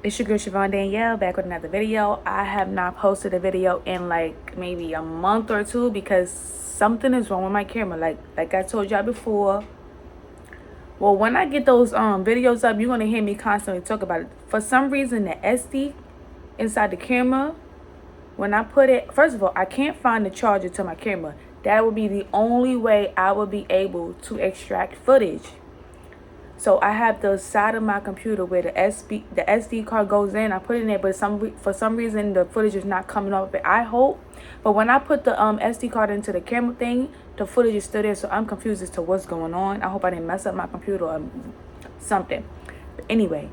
It's your girl Siobhan Danielle back with another video. I have not posted a video in like maybe a month or two because something is wrong with my camera. Like I told y'all before. Well, when I get those videos up, you're gonna hear me constantly talk about it. For some reason, the SD inside the camera, when I put it, first of all, I can't find the charger to my camera. That would be the only way I would be able to extract footage. So I have the side of my computer where the SD card goes in. I put it in there, but for some reason the footage is not coming up. I hope, but when I put the SD card into the camera thing, the footage is still there. So I'm confused as to what's going on. I hope I didn't mess up my computer or something. But anyway,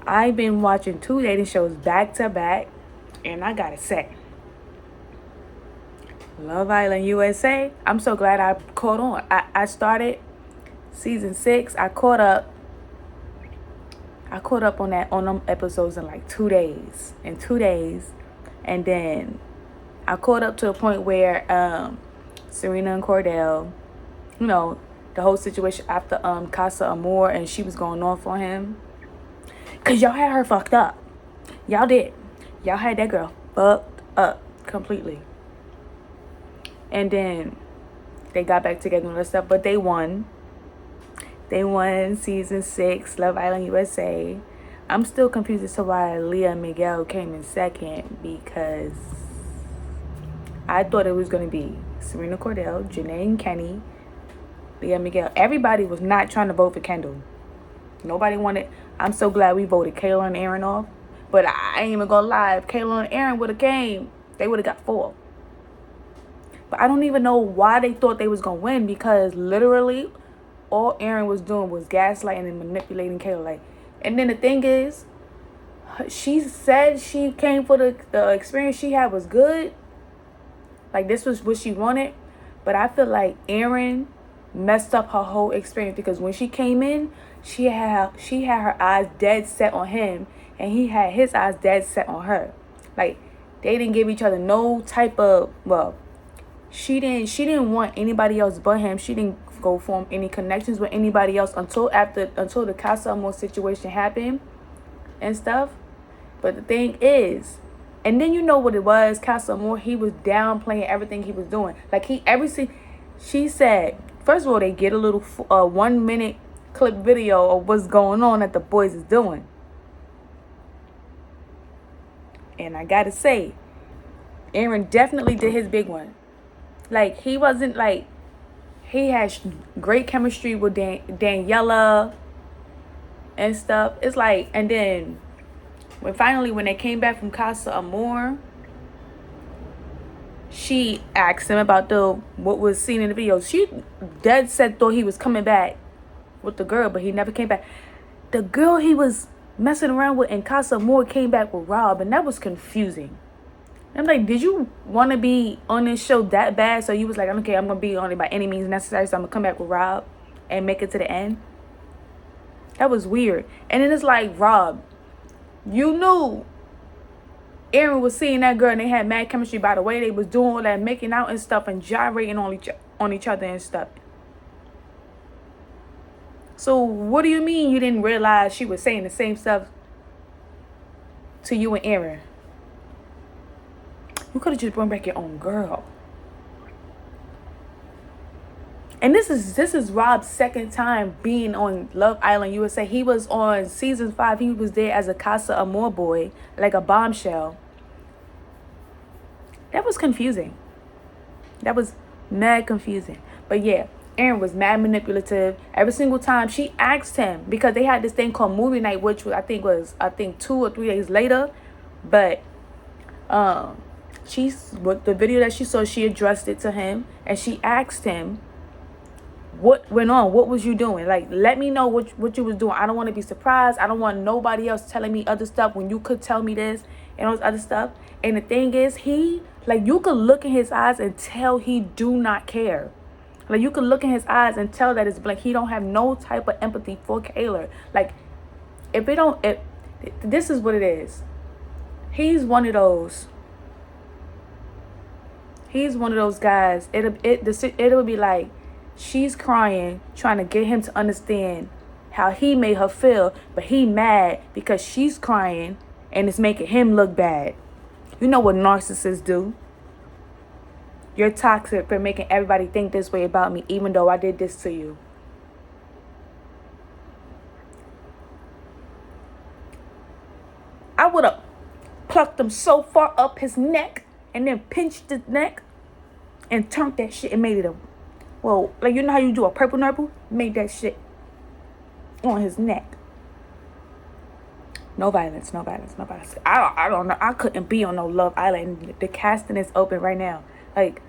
I've been watching 2 dating shows back to back, and I gotta say, Love Island USA. I'm so glad I caught on. I started season 6. I caught up on them episodes in like 2 days. And then I caught up to a point where Serena and Cordell, you know, the whole situation after Casa Amor, and she was going off on him. Cause y'all had her fucked up. Y'all did. Y'all had that girl fucked up completely. And then they got back together and all that stuff, but they won. They won season 6, Love Island USA. I'm still confused as to why Leah and Miguel came in second, because I thought it was going to be Serena Cordell, Janae and Kenny, Leah and Miguel. Everybody was not trying to vote for Kendall. Nobody wanted. I'm so glad we voted Kayla and Aaron off. But I ain't even going to lie. If Kayla and Aaron would have came, they would have got 4. But I don't even know why they thought they was going to win, because literally all Aaron was doing was gaslighting and manipulating Kayla. Like, and then the thing is, she said she came for the experience she had was good. Like, this was what she wanted. But I feel like Aaron messed up her whole experience, because when she came in, she had her eyes dead set on him, and he had his eyes dead set on her. Like, they didn't give each other no type of, well, she didn't want anybody else but him. She didn't go form any connections with anybody else until the Casa Amor situation happened and stuff. But the thing is, and then you know what it was, Casa Amor, he was downplaying everything he was doing. Like, she said, first of all, they get a little 1 minute clip video of what's going on that the boys is doing. And I gotta say, Aaron definitely did his big one. Like, he wasn't like, he had great chemistry with Daniela and stuff. It's like, and then when they came back from Casa Amor, she asked him about what was seen in the video. She dead set thought he was coming back with the girl, but he never came back. The girl he was messing around with in Casa Amor came back with Rob, and that was confusing. I'm like, did you want to be on this show that bad? So you was like, okay, I'm going to be on it by any means necessary. So I'm going to come back with Rob and make it to the end. That was weird. And then it's like, Rob, you knew Aaron was seeing that girl and they had mad chemistry by the way they was doing all that, making out and stuff and gyrating on each other and stuff. So what do you mean you didn't realize she was saying the same stuff to you and Aaron? You could have just brought back your own girl. And this is Rob's second time being on Love Island USA. He was on season 5. He was there as a Casa Amor boy, like a bombshell. That was confusing. That was mad confusing. But yeah, Aaron was mad manipulative. Every single time she asked him, because they had this thing called movie night, which I think 2 or 3 days later. But with the video that she saw, she addressed it to him, and she asked him, what went on? What was you doing? Like, let me know what you was doing. I don't want to be surprised. I don't want nobody else telling me other stuff when you could tell me this and all this other stuff. And the thing is, you could look in his eyes and tell he do not care. Like, you could look in his eyes and tell that it's like he don't have no type of empathy for Kayla. Like, this is what it is. He's one of those guys. It'll be like, she's crying, trying to get him to understand how he made her feel, but he mad because she's crying and it's making him look bad. You know what narcissists do. You're toxic for making everybody think this way about me, even though I did this to you. I would have plucked him so far up his neck and then pinched his neck and turned that shit and made it a, well, like, you know how you do a purple nurple? Made that shit on his neck. No violence, no violence, no violence. I don't know. I couldn't be on no Love Island. The casting is open right now. Like,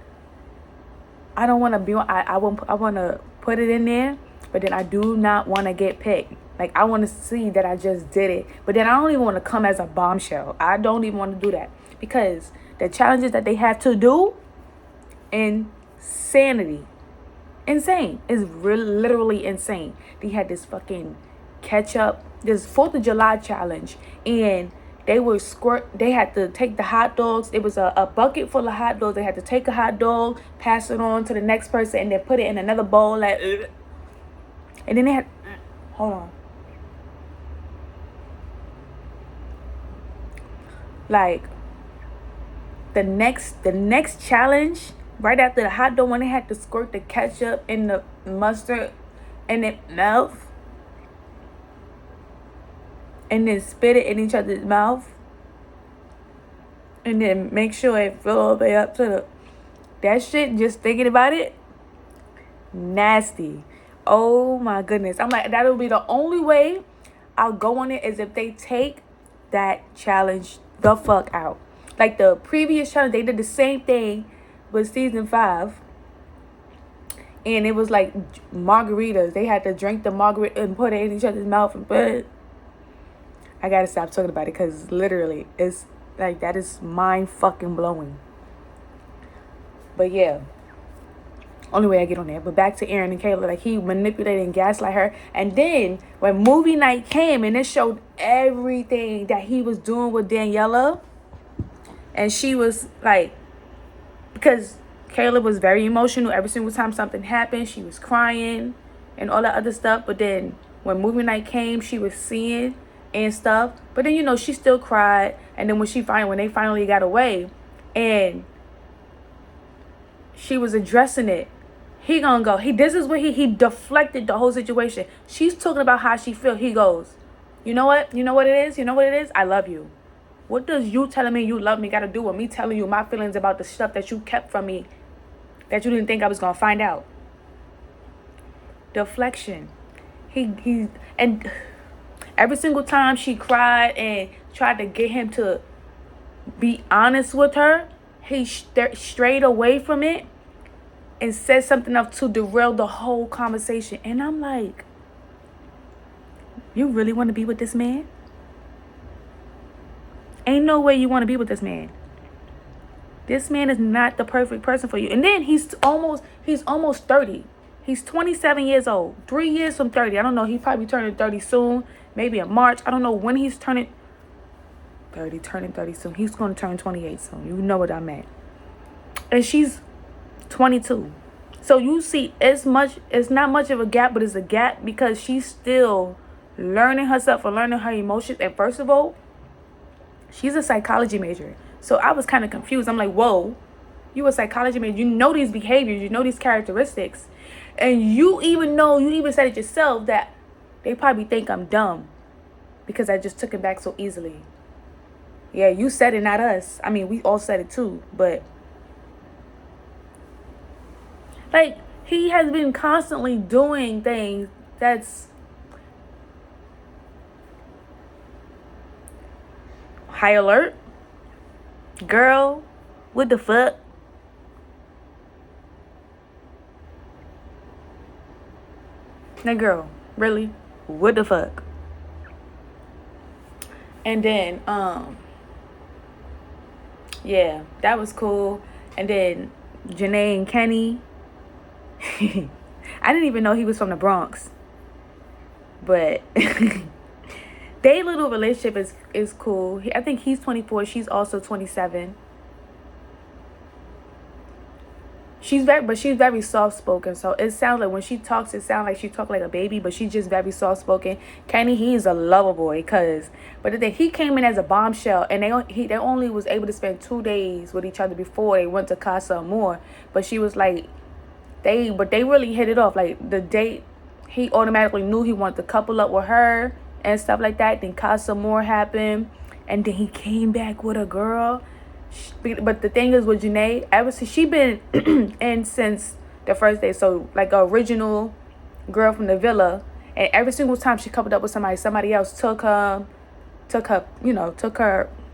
I don't want to be on. I want to put it in there, but then I do not want to get picked. Like, I want to see that I just did it, but then I don't even want to come as a bombshell. I don't even want to do that because the challenges that they have to do, insanity, insane. It's really literally insane. They had this fucking ketchup, this 4th of July challenge, and they had to take the hot dogs. It was a bucket full of hot dogs. They had to take a hot dog, pass it on to the next person, and then put it in another bowl. Like, and then they had, hold on. Like, the next challenge, right after the hot dog, when they had to squirt the ketchup and the mustard in their mouth, and then spit it in each other's mouth, and then make sure it fill all the way up to the, that shit, just thinking about it, nasty. Oh my goodness. I'm like, that'll be the only way I'll go on it, is if they take that challenge the fuck out. Like the previous challenge, they did the same thing with season 5. And it was like margaritas. They had to drink the margarita and put it in each other's mouth and put it. I gotta stop talking about it because literally it's like, that is mind fucking blowing. But yeah, only way I get on there. But back to Aaron and Kayla, like, he manipulated and gaslight her. And then when movie night came and it showed everything that he was doing with Daniela, and she was like, because Kayla was very emotional every single time something happened. She was crying and all that other stuff. But then when movie night came, she was seeing and stuff. But then, you know, she still cried. And then when they finally got away and she was addressing it, he gonna go. This is what he deflected the whole situation. She's talking about how she feel. He goes, you know what? You know what it is? You know what it is? I love you. What does you telling me you love me got to do with me telling you my feelings about the stuff that you kept from me that you didn't think I was gonna find out? Deflection. And every single time she cried and tried to get him to be honest with her, he strayed away from it and said something else to derail the whole conversation. And I'm like, you really want to be with this man? Ain't no way you want to be with this man. This man is not the perfect person for you. And then he's almost 30. He's 27 years old. 3 years from 30. I don't know. He probably turning 30 soon. Maybe in March. I don't know when he's turning 30 soon. He's going to turn 28 soon. You know what I meant. And she's 22. So you see, it's not much of a gap, but it's a gap because she's still learning herself and learning her emotions. And first of all, she's a psychology major. So I was kind of confused. I'm like, whoa, you a psychology major. You know these behaviors. You know these characteristics. And you even said it yourself that they probably think I'm dumb because I just took it back so easily. Yeah, you said it, not us. I mean, we all said it too. But like, he has been constantly doing things that's high alert. Girl, what the fuck? Now, girl, really? What the fuck? And then, yeah, that was cool. And then Janae and Kenny. I didn't even know he was from the Bronx. But their little relationship is cool. I think he's 24. She's also 27. she's very soft spoken. So it sounds like when she talks, it sounds like she talk like a baby, but she's just very soft spoken. Kenny, he's a lover boy, but then he came in as a bombshell, and they only was able to spend 2 days with each other before they went to Casa Amor. But she was like, they really hit it off. Like the date, he automatically knew he wanted to couple up with her and stuff like that. Then Casa Amor happened, and then he came back with a girl. But the thing is with Janae, ever since she been in since the first day, so like a original girl from the villa, and every single time she coupled up with somebody else took her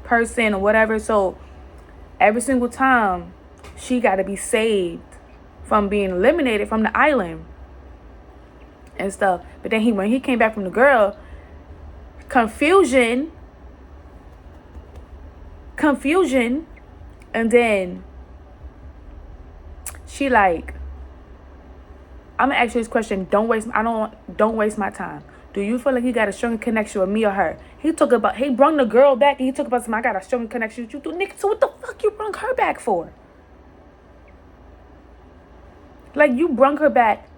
person or whatever. So every single time she got to be saved from being eliminated from the island and stuff. But then when he came back from the girl, confusion, and then she like, I'm gonna ask you this question. Don't waste my time. Do you feel like you got a stronger connection with me or her? He brung the girl back, and he talked about something. I got a stronger connection with you too, nigga. So what the fuck you brung her back for? Like, you brung her back.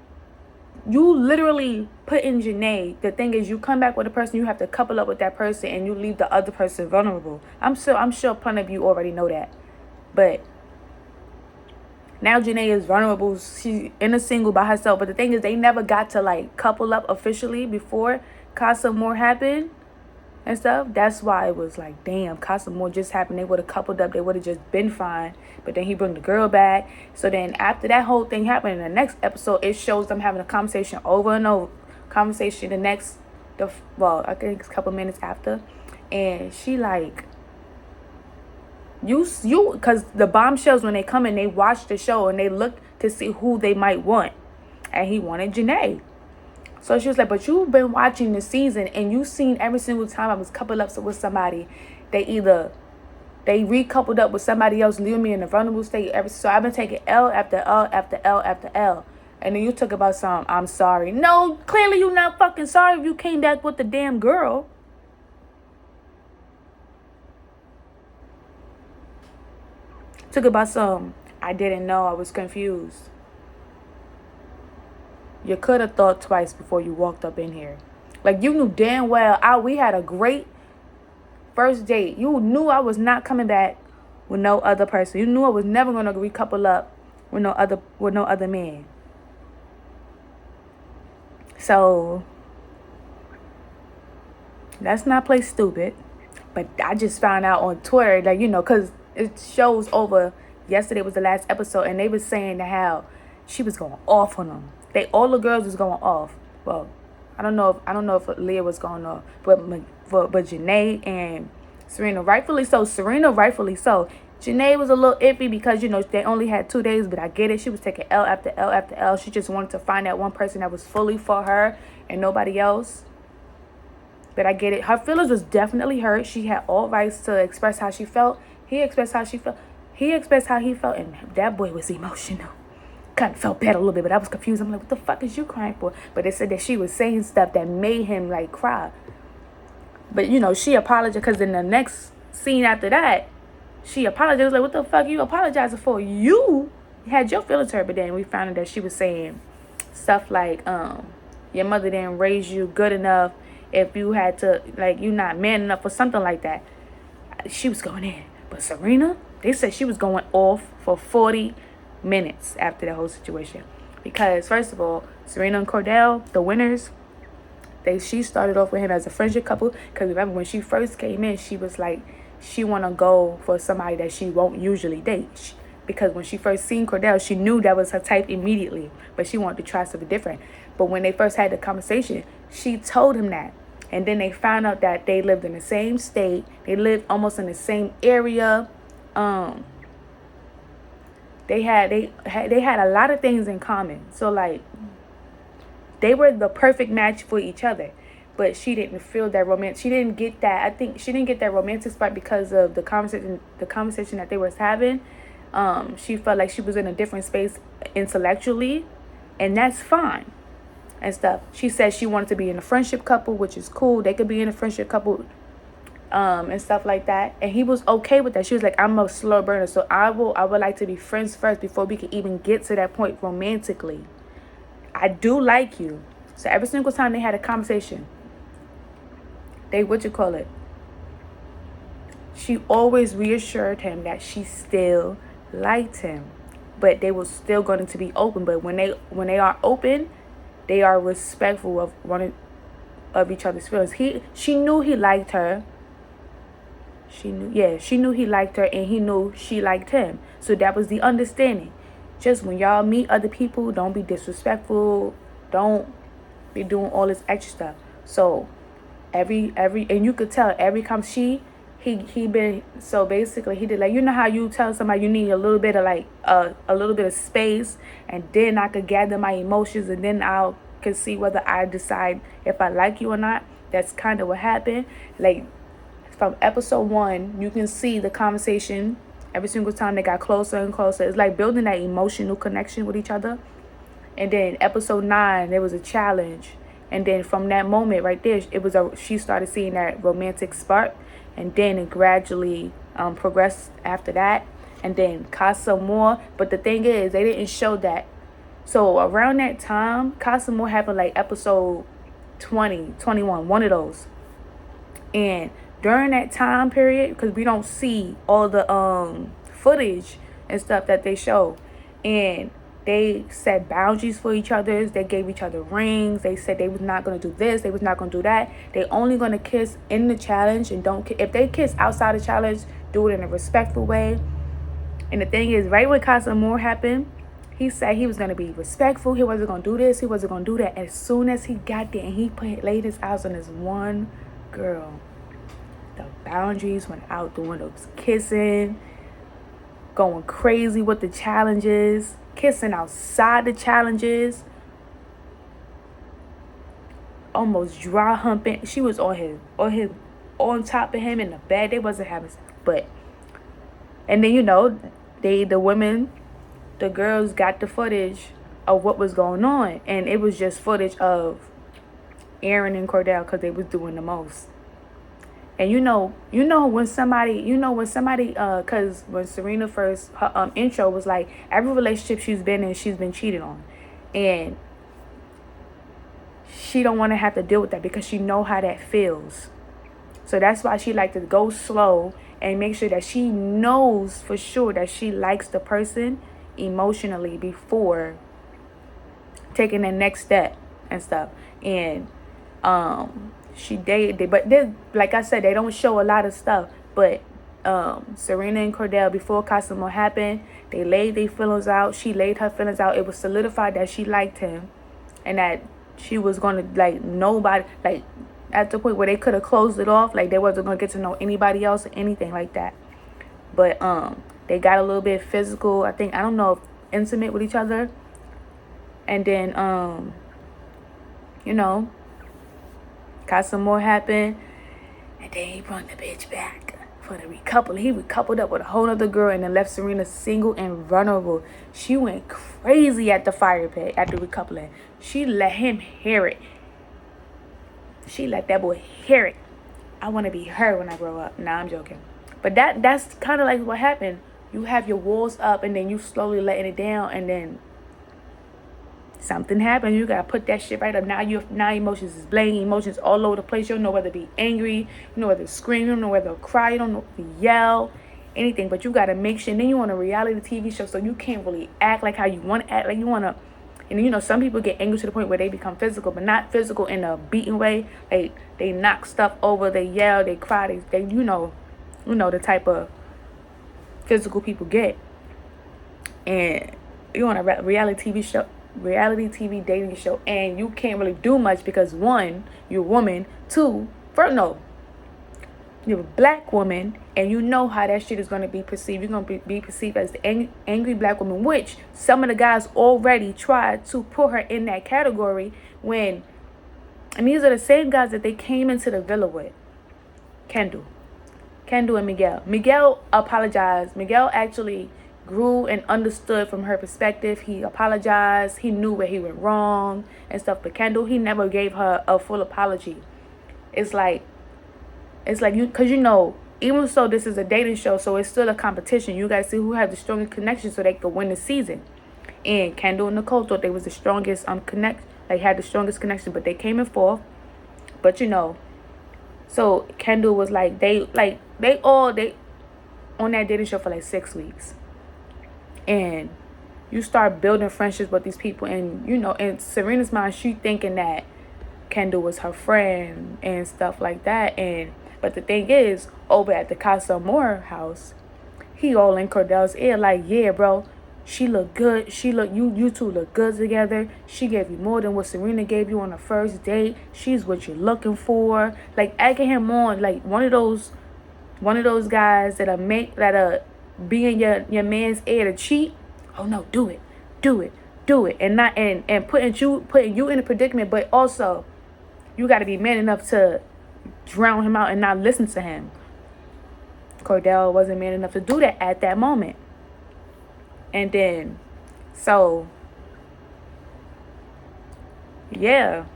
You literally put in Janae. The thing is, you come back with a person, you have to couple up with that person, and you leave the other person vulnerable. I'm sure plenty of you already know that. But now Janae is vulnerable. She's in a single by herself. But the thing is, they never got to like couple up officially before Casa Amor happened and stuff. That's why it was like, damn, Casa Amor just happened. They would have coupled up. They would have just been fine. But then he brought the girl back. So then after that whole thing happened, in the next episode, it shows them having a conversation over and over. I think it's a couple minutes after. And she like, because the bombshells, when they come in, they watch the show and they look to see who they might want. And he wanted Janae. So she was like, but you've been watching the season and you've seen every single time I was coupled up with somebody, they recoupled up with somebody else, leaving me in a vulnerable state. So I've been taking L after L after L after L. And then you talk about I'm sorry. No, clearly you're not fucking sorry if you came back with the damn girl. Talk about I didn't know, I was confused. You could have thought twice before you walked up in here. Like, you knew damn well we had a great first date. You knew I was not coming back with no other person. You knew I was never gonna recouple up with no other man. So let's not play stupid. But I just found out on Twitter that, because it shows over, yesterday was the last episode, and they was saying how she was going off on them. All the girls was going off. Well, I don't know if Leah was going off, but Janae and Serena, rightfully so. Janae was a little iffy because, they only had 2 days, but I get it. She was taking L after L after L. She just wanted to find that one person that was fully for her and nobody else. But I get it. Her feelings was definitely hurt. She had all rights to express how she felt. He expressed how she felt. He expressed how he felt, and that boy was emotional. Kind of felt bad a little bit, but I was confused. I'm like, what the fuck is you crying for? But they said that she was saying stuff that made him like cry. But she apologized, because in the next scene after that, she apologized. Like, what the fuck you apologizing for? You had your feelings hurt. But then we found out that she was saying stuff like, your mother didn't raise you good enough. If you had to, like, you not man enough or something like that. She was going in. But Serena, they said she was going off for 40 minutes after the whole situation. Because, first of all, Serena and Cordell, the winners, she started off with him as a friendship couple. Because remember, when she first came in, she was like, she want to go for somebody that she won't usually date. Because when she first seen Cordell, she knew that was her type immediately. But she wanted to try something different. But when they first had the conversation, she told him that. And then they found out that they lived in the same state. They lived almost in the same area. They had a lot of things in common. So like, they were the perfect match for each other. But she didn't feel that romance. She didn't get that. I think she didn't get that romantic spot because of the conversation that they was having. She felt like she was in a different space intellectually, and that's fine. And stuff. She said she wanted to be in a friendship couple, which is cool. They could be in a friendship couple and stuff like that. And he was okay with that. She was like, I'm a slow burner, so I would like to be friends first before we can even get to that point romantically. I do like you. So every single time they had a conversation, she always reassured him that she still liked him, but they were still going to be open. But when they are open, they are respectful of each other's feelings. She knew he liked her. She knew he liked her, and he knew she liked him. So that was the understanding. Just when y'all meet other people, don't be disrespectful. Don't be doing all this extra stuff. So every and you could tell every time he been, so basically he did, like, you know how you tell somebody you need a little bit of like a little bit of space, and then I could gather my emotions, and then I'll can see whether I decide if I like you or not. That's kind of what happened. Like, from episode 1, you can see the conversation every single time they got closer and closer. It's like building that emotional connection with each other. And then episode 9, there was a challenge. And then from that moment right there, she started seeing that romantic spark. And then it gradually progressed after that. And then Casa Amor. But the thing is, they didn't show that. So around that time, Casa Amor happened like episode 20, 21, one of those. And during that time period, because we don't see all the footage and stuff that they show, and they set boundaries for each other. They gave each other rings. They said they was not going to do this. They was not going to do that. They only going to kiss in the challenge, and if they kiss outside the challenge, do it in a respectful way. And the thing is, right when Casa Amor happened, he said he was going to be respectful. He wasn't going to do this. He wasn't going to do that. As soon as he got there and he laid his eyes on this one girl, the boundaries went out the window. Kissing, going crazy with the challenges, kissing outside the challenges, almost dry humping. She was on top of him in the bed. They wasn't having, and then the girls got the footage of what was going on, and it was just footage of Aaron and Cordell because they was doing the most. And when somebody, because when Serena first, her intro was like, every relationship she's been in, she's been cheated on. And she don't want to have to deal with that because she know how that feels. So that's why she like to go slow and make sure that she knows for sure that she likes the person emotionally before taking the next step and stuff. And she dated, but like I said, they don't show a lot of stuff. But Serena and Cordell, before Casa Amor happened, they laid their feelings out. She laid her feelings out. It was solidified that she liked him, and that she was gonna, like, nobody, like, at the point where they could have closed it off, like they wasn't gonna get to know anybody else or anything like that. But they got a little bit physical. I don't know if intimate with each other, and then Casa Amor happened, and then he brought the bitch back for the recoupling. He recoupled up with a whole other girl and then left Serena single and vulnerable. She went crazy at the fire pit at the recoupling. She let him hear it. She let that boy hear it. I want to be her when I grow up. Nah, I'm joking. But that's kind of like what happened. You have your walls up, and then you slowly letting it down, and then something happened. You gotta put that shit right up. Now emotions is blaming, emotions all over the place. You don't know whether to be angry, you don't know whether to scream, you don't know whether to cry, you don't know whether to yell, anything. But you gotta make sure. And then you on a reality TV show, so you can't really act like how you want to act. Like you want to. And some people get angry to the point where they become physical, but not physical in a beating way. They knock stuff over, they yell, they cry, they you know the type of physical people get. And you on a reality TV dating show, and you can't really do much because, one, you're a woman. Two, you're a black woman, and you know how that shit is going to be perceived. You're going to be perceived as the angry black woman, which some of the guys already tried to put her in that category and these are the same guys that they came into the villa with. Kendall and Miguel. Miguel apologized. Miguel actually grew and understood from her perspective. He apologized. He knew where he went wrong and stuff. But Kendall, he never gave her a full apology. It's like It's like because even so this is a dating show, so it's still a competition. You guys see who has the strongest connection so they could win the season. And Kendall and Nicole thought they was the strongest had the strongest connection, but they came in fourth. But so Kendall was like they on that dating show for like 6 weeks. And you start building friendships with these people, and in Serena's mind, she thinking that Kendall was her friend and stuff like that. But the thing is, over at the Casa Amor house, he all in Cordel's ear like, yeah, bro, she look good. You two look good together. She gave you more than what Serena gave you on the first date. She's what you're looking for. Like, egging him on, like one of those guys that be in your man's ear to cheat. Oh no, do it, and not and putting you in a predicament, but also you got to be man enough to drown him out and not listen to him. Cordell wasn't man enough to do that at that moment. And then, so, yeah.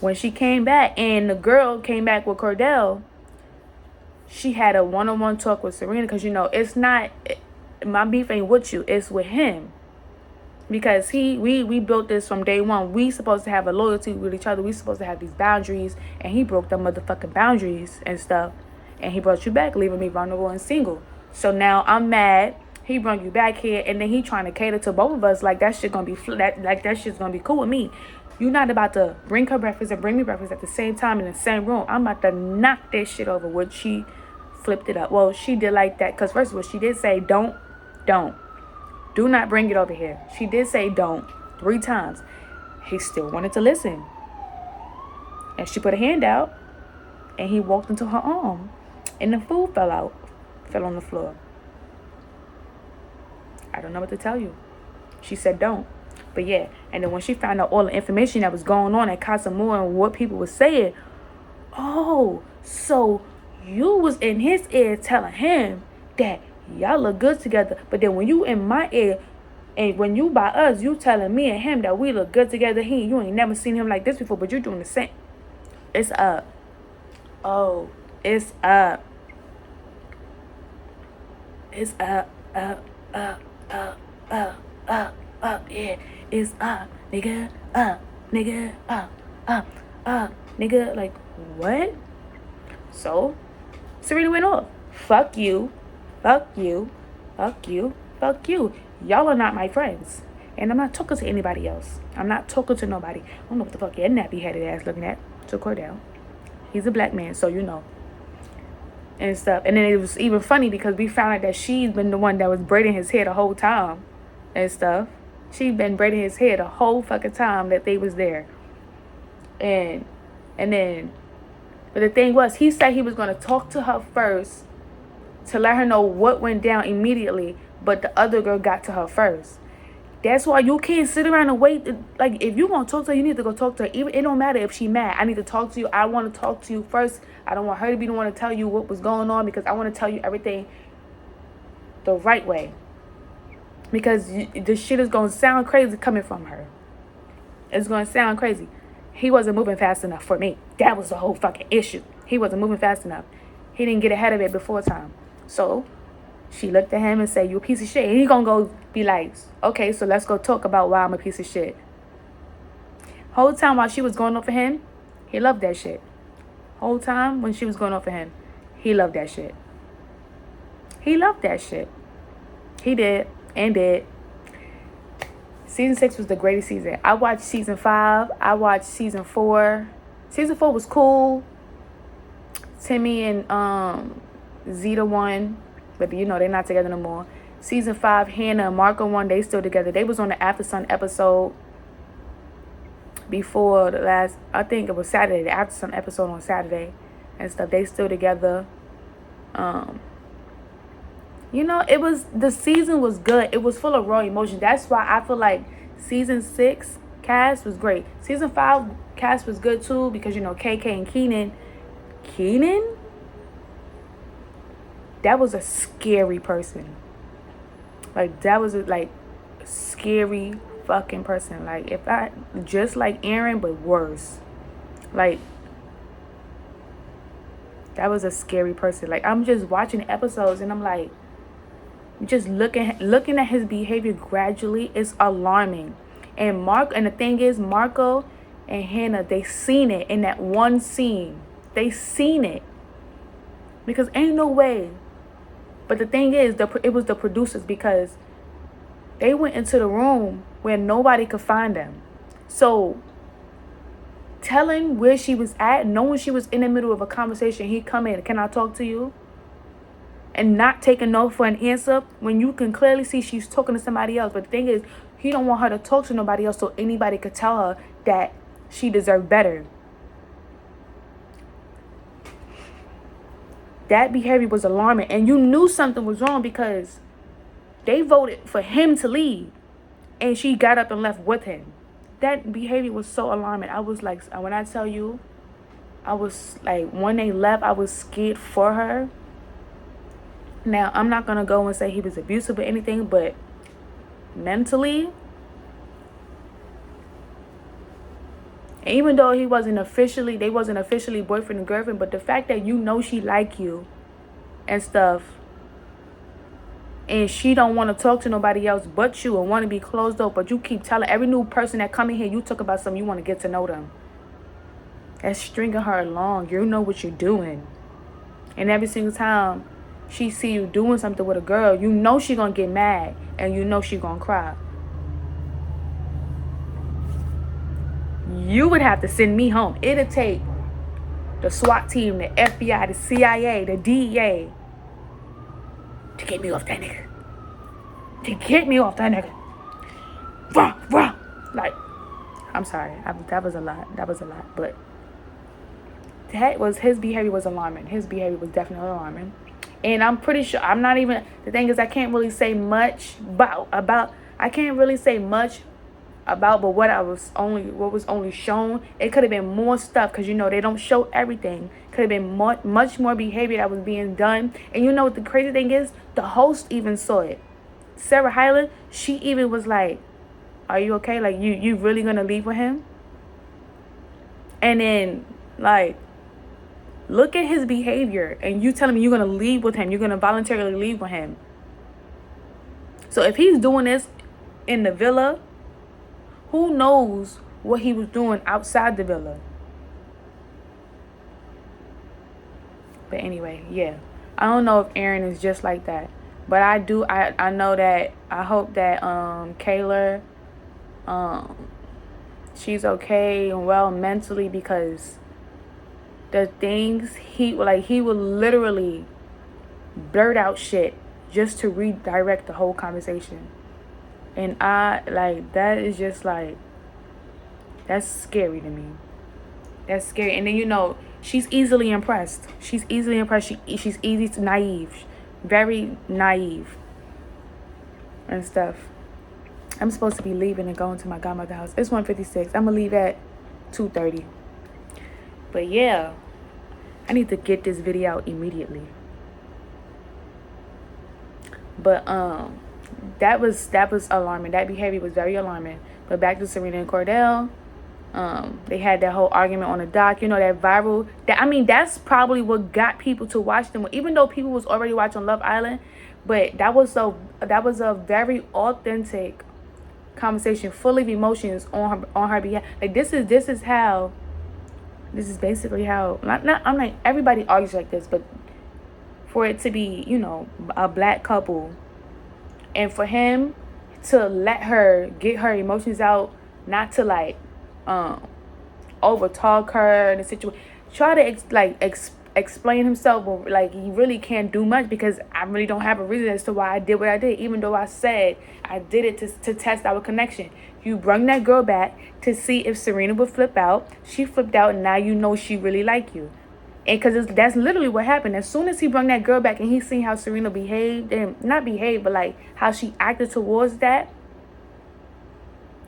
When she came back and the girl came back with Cordell, she had a one-on-one talk with Serena because, it's not, my beef ain't with you, it's with him. Because we built this from day one. We supposed to have a loyalty with each other. We supposed to have these boundaries. And he broke them motherfucking boundaries and stuff. And he brought you back, leaving me vulnerable and single. So now I'm mad. He brought you back here. And then he trying to cater to both of us. Like that shit gonna be that shit's gonna be cool with me. You're not about to bring her breakfast and bring me breakfast at the same time in the same room. I'm about to knock that shit over. When she flipped it up. Well, she did like that. Because first of all, she did say don't. Do not bring it over here. She did say don't 3 times. He still wanted to listen. And she put a hand out. And he walked into her arm. And the food fell on the floor. I don't know what to tell you. She said don't. But yeah. And then when she found out all the information that was going on at Casa Amor and what people were saying. Oh, so you was in his ear telling him that y'all look good together, but then when you in my ear and when you by us, you telling me and him that we look good together. You ain't never seen him like this before, but you're doing the same. It's up. Oh, it's up. It's up. Yeah, it's up, nigga. Nigga. Like what? So Serena went off. Fuck you. Y'all are not my friends. And I'm not talking to anybody else. I'm not talking to nobody. I don't know what the fuck your nappy-headed ass looking at. To Cordell. He's a black man, so and stuff. And then it was even funny because we found out that she's been the one that was braiding his hair the whole time and stuff. She'd been braiding his hair the whole fucking time that they was there. And then, but the thing was, he said he was going to talk to her first to let her know what went down immediately, but the other girl got to her first. That's why you can't sit around and wait. Like, if you want to talk to her, you need to go talk to her. Even it don't matter if she mad. I need to talk to you. I want to talk to you first. I don't want her to be the one to tell you what was going on because I want to tell you everything the right way. Because this shit is going to sound crazy coming from her. It's going to sound crazy. He wasn't moving fast enough for me. That was the whole fucking issue. He wasn't moving fast enough. He didn't get ahead of it before time. So she looked at him and said, you a piece of shit. And he gonna go be like, okay, so let's go talk about why I'm a piece of shit. Whole time while she was going off for him, he loved that shit. Whole time when she was going off for him, he loved that shit. He loved that shit. He did and did. Season 6 was the greatest season. I watched season 5. I watched season 4. Season 4 was cool. Timmy and Zeta won, but they're not together no more. Season 5, Hannah and Marco won. They still together. They was on the After Sun episode before the last. I think it was Saturday. The After Sun episode on Saturday and stuff. They still together. It was, the season was good. It was full of raw emotion. That's why I feel like season 6 cast was great. Season 5 cast was good too because KK and Keenan, that was a scary person. Like, that was a scary fucking person. Like, if I, just like Aaron, but worse. Like, That was a scary person. Like, I'm just watching episodes and I'm like, just looking at his behavior gradually is alarming. And the thing is, Marco and Hannah, they seen it in that one scene. They seen it. Because ain't no way. But the thing is, it was the producers, because they went into the room where nobody could find them. So telling where she was at, knowing she was in the middle of a conversation, he come in, can I talk to you? And not taking no for an answer when you can clearly see she's talking to somebody else. But the thing is, he don't want her to talk to nobody else so anybody could tell her that she deserved better. That behavior was alarming. And you knew something was wrong because they voted for him to leave. And she got up and left with him. That behavior was so alarming. I was like, when I tell you, I was like, when they left, I was scared for her. Now, I'm not going to go and say he was abusive or anything, but mentally, even though they wasn't officially boyfriend and girlfriend, but the fact that you know she like you and stuff, and she don't want to talk to nobody else but you and want to be closed up, but you keep telling every new person that come in here, you talk about something, you want to get to know them. That's stringing her along. You know what you're doing. And every single time she see you doing something with a girl, you know she gonna get mad and you know she gonna cry. You would have to send me home. It'd take the SWAT team, the FBI, the CIA, the DEA to get me off that nigga. Rah. Like, I'm sorry. That was a lot. But his behavior was alarming. His behavior was definitely alarming. And I'm pretty sure, the thing is, I can't really say much about, but what was only shown. It could have been more stuff, because, they don't show everything. Could have been much more behavior that was being done. And you know what the crazy thing is? The host even saw it. Sarah Hyland, she even was like, are you okay? Like, you really gonna leave with him? And then, like, look at his behavior, and you telling me you're going to leave with him. You're going to voluntarily leave with him. So if he's doing this in the villa, who knows what he was doing outside the villa? But anyway, yeah. I don't know if Aaron is just like that. But I know that, I hope that Kayla, she's okay and well mentally, because the things he would literally blurt out shit just to redirect the whole conversation. And that is just that's scary to me. That's scary. And then, she's easily impressed. She's easy to naive. Very naive and stuff. I'm supposed to be leaving and going to my godmother's house. It's 1:56. I'm going to leave at 2:30. But yeah, I need to get this video out immediately. But that was alarming. That behavior was very alarming. But back to Serena and Cordell. They had that whole argument on the dock. That viral. That's probably what got people to watch them. Even though people was already watching Love Island, but that was a very authentic conversation, full of emotions on her behalf. Like, this is basically how, I'm like, everybody argues like this, but for it to be, a black couple, and for him to let her get her emotions out, not to overtalk her in the situation, try to explain himself, but he really can't do much, because I really don't have a reason as to why I did what I did, even though I said I did it to test our connection. You bring that girl back to see if Serena would flip out. She flipped out, and now she really like you. And because that's literally what happened. As soon as he brought that girl back and he seen how Serena behaved, and not behaved, but how she acted towards that,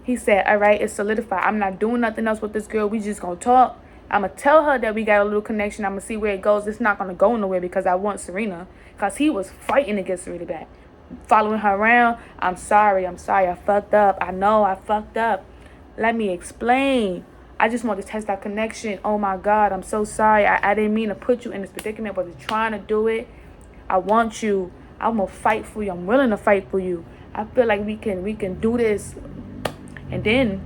he said, all right, it's solidified. I'm not doing nothing else with this girl. We just gonna talk. I'm gonna tell her that we got a little connection. I'm gonna see where it goes. It's not gonna go nowhere, because I want Serena. Because he was fighting to get Serena back, following her around. I'm sorry, I fucked up. I know I fucked up. Let me explain. I just want to test our connection. Oh my God, I'm so sorry. I didn't mean to put you in this predicament, but I'm trying to do it. I want you. I'm gonna fight for you. I'm willing to fight for you. I feel like we can do this. And then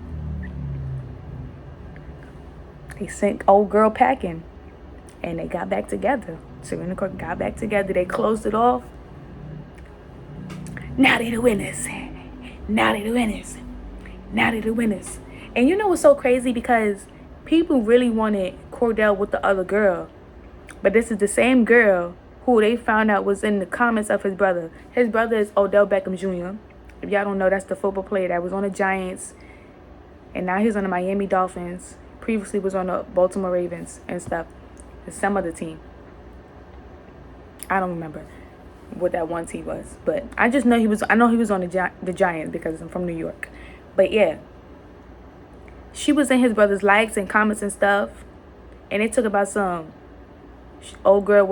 they sent old girl packing, and they got back together. Serena and Courtney got back together. They closed it off. Now they the winners. Now they the winners. Now they the winners. And you know what's so crazy? Because people really wanted Cordell with the other girl. But this is the same girl who they found out was in the comments of his brother. His brother is Odell Beckham Jr. If y'all don't know, that's the football player that was on the Giants. And now he's on the Miami Dolphins. Previously was on the Baltimore Ravens and stuff. And some other team. I don't remember what that one team was. But I just know he was on the Giants because I'm from New York. But yeah. She was in his brother's likes and comments and stuff. And they took about some old girl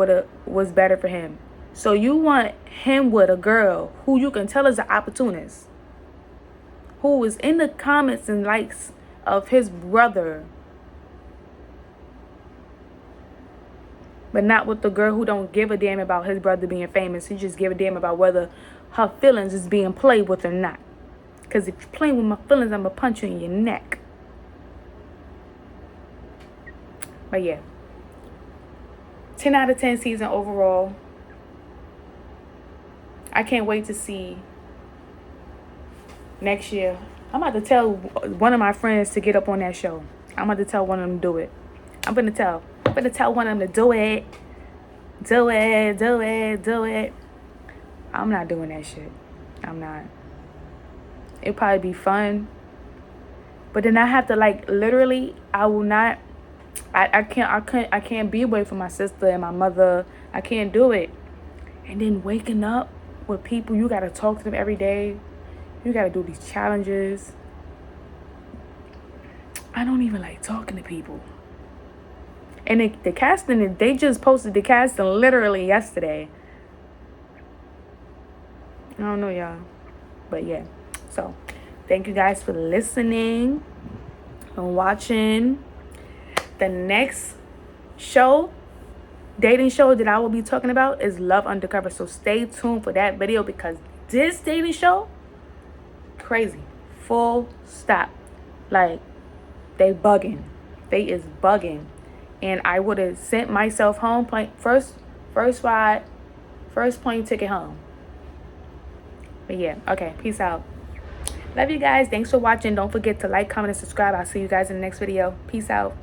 was better for him. So you want him with a girl who you can tell is an opportunist, who was in the comments and likes of his brother, but not with the girl who don't give a damn about his brother being famous. He just give a damn about whether her feelings is being played with or not. Because if you're playing with my feelings, I'm going to punch you in your neck. But yeah. 10 out of 10 season overall. I can't wait to see next year. I'm about to tell one of my friends to get up on that show. I'm about to tell one of them to do it. I'm going to tell one of them to do it. Do it. I'm not doing that shit. I'm not. It'll probably be fun. But then I have to, like, literally, I will not. I can't be away from my sister and my mother. I can't do it. And then waking up with people, you gotta talk to them every day. You gotta do these challenges. I don't even like talking to people. And the casting, they just posted the casting literally yesterday. I don't know, y'all. But yeah. So, thank you guys for listening and watching. The next dating show that I will be talking about is Love Undercover. So stay tuned for that video because this dating show, crazy. Full stop. Like, they bugging. They is bugging. And I would have sent myself home first plane ticket home. But yeah, okay, peace out. Love you guys. Thanks for watching. Don't forget to like, comment, and subscribe. I'll see you guys in the next video. Peace out.